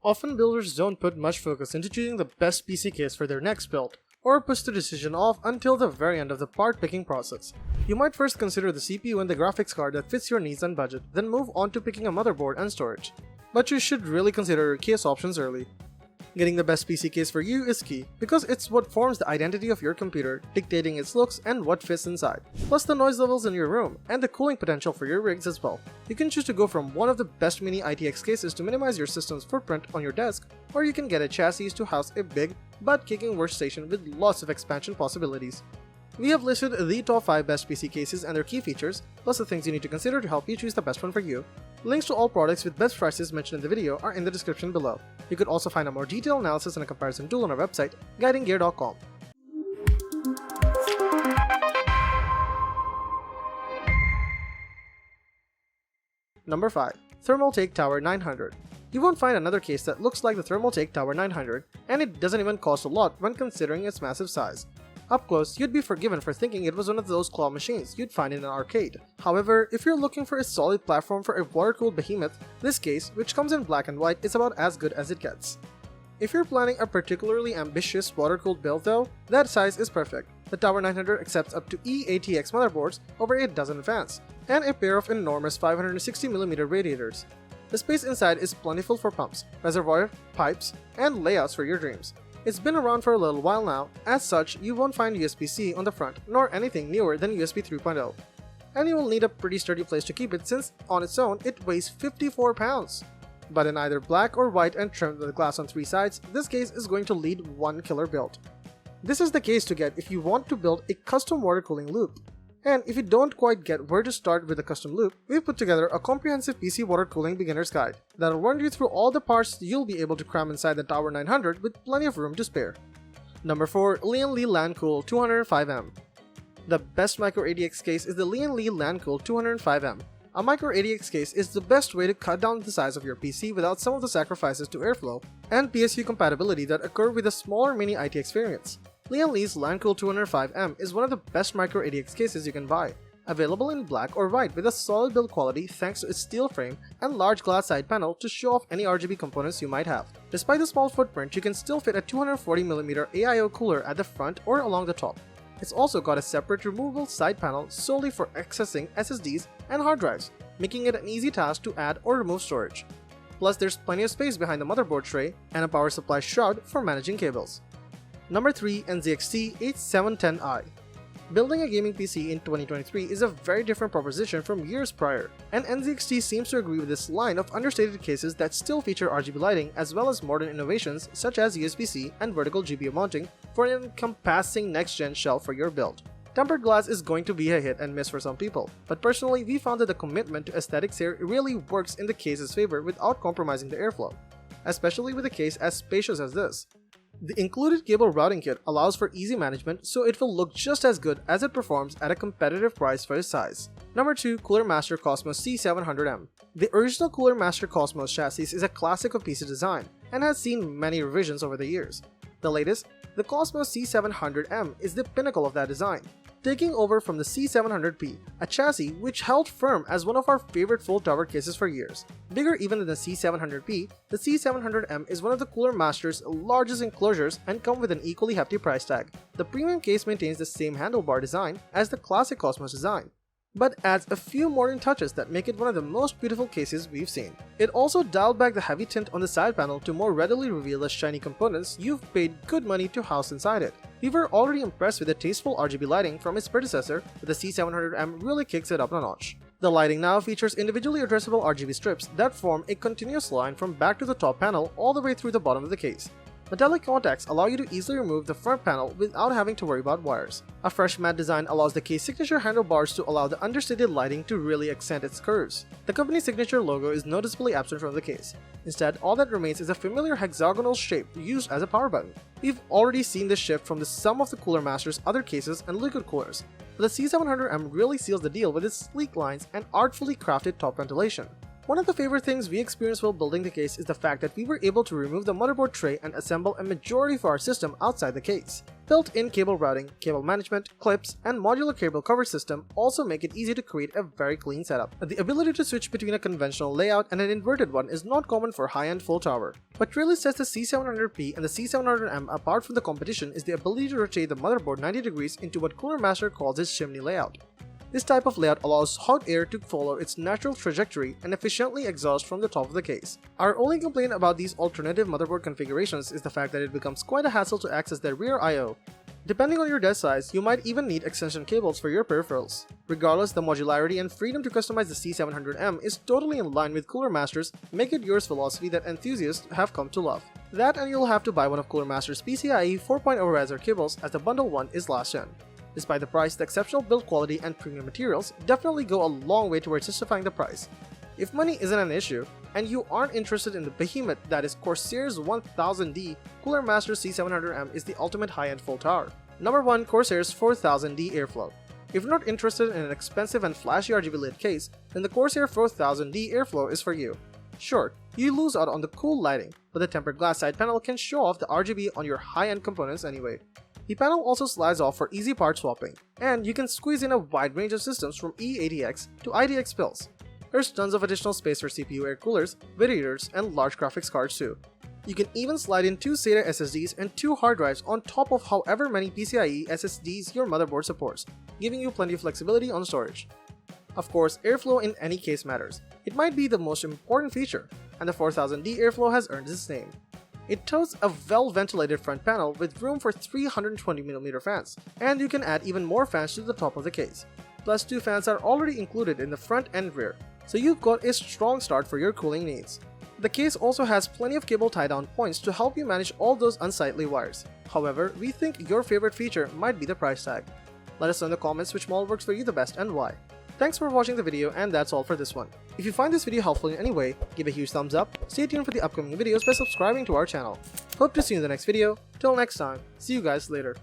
Often builders don't put much focus into choosing the best PC case for their next build, or push the decision off until the very end of the part picking process. You might first consider the CPU and the graphics card that fits your needs and budget, then move on to picking a motherboard and storage. But you should really consider your case options early. Getting the best PC case for you is key, because it's what forms the identity of your computer, dictating its looks and what fits inside, plus the noise levels in your room, and the cooling potential for your rigs as well. You can choose to go from one of the best mini ITX cases to minimize your system's footprint on your desk, or you can get a chassis to house a big, butt-kicking workstation with lots of expansion possibilities. We have listed the top 5 best PC cases and their key features, plus the things you need to consider to help you choose the best one for you. Links to all products with best prices mentioned in the video are in the description below. You could also find a more detailed analysis and a comparison tool on our website, guidinggear.com. Number 5. Thermaltake Tower 900. You won't find another case that looks like the Thermaltake Tower 900, and it doesn't even cost a lot when considering its massive size. Up close, you'd be forgiven for thinking it was one of those claw machines you'd find in an arcade. However, if you're looking for a solid platform for a water-cooled behemoth, this case, which comes in black and white, is about as good as it gets. If you're planning a particularly ambitious water-cooled build though, that size is perfect. The Tower 900 accepts up to eATX motherboards, over a dozen fans, and a pair of enormous 560mm radiators. The space inside is plentiful for pumps, reservoir, pipes, and layouts for your dreams. It's been around for a little while now, as such you won't find USB-C on the front, nor anything newer than USB 3.0. And you will need a pretty sturdy place to keep it since, on its own, it weighs 54 pounds. But in either black or white and trimmed with glass on 3 sides, this case is going to lead one killer build. This is the case to get if you want to build a custom water cooling loop. And if you don't quite get where to start with a custom loop, we've put together a comprehensive PC water cooling beginner's guide that'll run you through all the parts you'll be able to cram inside the Tower 900 with plenty of room to spare. Number 4. Lian Li Lancool 205M. The best micro ATX case is the Lian Li Lancool 205M. A micro ATX case is the best way to cut down the size of your PC without some of the sacrifices to airflow and PSU compatibility that occur with the smaller mini ITX variants. Lian Li's Lancool 205M is one of the best micro ATX cases you can buy, available in black or white with a solid build quality thanks to its steel frame and large glass side panel to show off any RGB components you might have. Despite the small footprint, you can still fit a 240mm AIO cooler at the front or along the top. It's also got a separate removable side panel solely for accessing SSDs and hard drives, making it an easy task to add or remove storage. Plus, there's plenty of space behind the motherboard tray and a power supply shroud for managing cables. Number 3. NZXT H710i. Building a gaming PC in 2023 is a very different proposition from years prior, and NZXT seems to agree with this line of understated cases that still feature RGB lighting as well as modern innovations such as USB-C and vertical GPU mounting for an encompassing next-gen shelf for your build. Tempered glass is going to be a hit and miss for some people, but personally we found that the commitment to aesthetics here really works in the case's favor without compromising the airflow, especially with a case as spacious as this. The included cable routing kit allows for easy management, so it will look just as good as it performs at a competitive price for its size. Number 2. Cooler Master Cosmos C700M. The original Cooler Master Cosmos chassis is a classic of PC design and has seen many revisions over the years. The latest, the Cosmos C700M, is the pinnacle of that design, taking over from the C700P, a chassis which held firm as one of our favorite full tower cases for years. Bigger even than the C700P, the C700M is one of the Cooler Master's largest enclosures and come with an equally hefty price tag. The premium case maintains the same handlebar design as the classic Cosmos design, but adds a few modern touches that make it one of the most beautiful cases we've seen. It also dialed back the heavy tint on the side panel to more readily reveal the shiny components you've paid good money to house inside it. We were already impressed with the tasteful RGB lighting from its predecessor, but the C700M really kicks it up a notch. The lighting now features individually addressable RGB strips that form a continuous line from back to the top panel all the way through the bottom of the case. Metallic contacts allow you to easily remove the front panel without having to worry about wires. A fresh matte design allows the case signature handlebars to allow the understated lighting to really accent its curves. The company's signature logo is noticeably absent from the case. Instead, all that remains is a familiar hexagonal shape used as a power button. We've already seen this shift from some of the Cooler Master's other cases and liquid coolers, but the C700M really seals the deal with its sleek lines and artfully crafted top ventilation. One of the favorite things we experienced while building the case is the fact that we were able to remove the motherboard tray and assemble a majority of our system outside the case. Built-in cable routing, cable management, clips, and modular cable cover system also make it easy to create a very clean setup. The ability to switch between a conventional layout and an inverted one is not common for high-end full tower. What really sets the C700P and the C700M apart from the competition is the ability to rotate the motherboard 90 degrees into what Cooler Master calls its chimney layout. This type of layout allows hot air to follow its natural trajectory and efficiently exhaust from the top of the case. Our only complaint about these alternative motherboard configurations is the fact that it becomes quite a hassle to access their rear I/O. Depending on your desk size, you might even need extension cables for your peripherals. Regardless, the modularity and freedom to customize the C700M is totally in line with Cooler Master's make it yours philosophy that enthusiasts have come to love. That, and you'll have to buy one of Cooler Master's PCIe 4.0 riser cables, as the bundle one is last gen. Despite the price, the exceptional build quality and premium materials definitely go a long way towards justifying the price. If money isn't an issue, and you aren't interested in the behemoth that is Corsair's 1000D, Cooler Master C700M is the ultimate high-end full tower. Number 1. Corsair's 4000D Airflow. If you're not interested in an expensive and flashy RGB lit case, then the Corsair 4000D Airflow is for you. Sure, you lose out on the cool lighting, but the tempered glass side panel can show off the RGB on your high-end components anyway. The panel also slides off for easy part swapping, and you can squeeze in a wide range of systems from E80X to IDX builds. There's tons of additional space for CPU air coolers, radiators, and large graphics cards too. You can even slide in 2 SATA SSDs and 2 hard drives on top of however many PCIe SSDs your motherboard supports, giving you plenty of flexibility on storage. Of course, airflow in any case matters. It might be the most important feature, and the 4000D Airflow has earned its name. It totes a well-ventilated front panel with room for 320mm fans, and you can add even more fans to the top of the case. Plus 2 fans are already included in the front and rear, so you've got a strong start for your cooling needs. The case also has plenty of cable tie-down points to help you manage all those unsightly wires. However, we think your favorite feature might be the price tag. Let us know in the comments which model works for you the best and why. Thanks for watching the video, and that's all for this one. If you find this video helpful in any way, give a huge thumbs up, stay tuned for the upcoming videos by subscribing to our channel. Hope to see you in the next video. Till next time, see you guys later.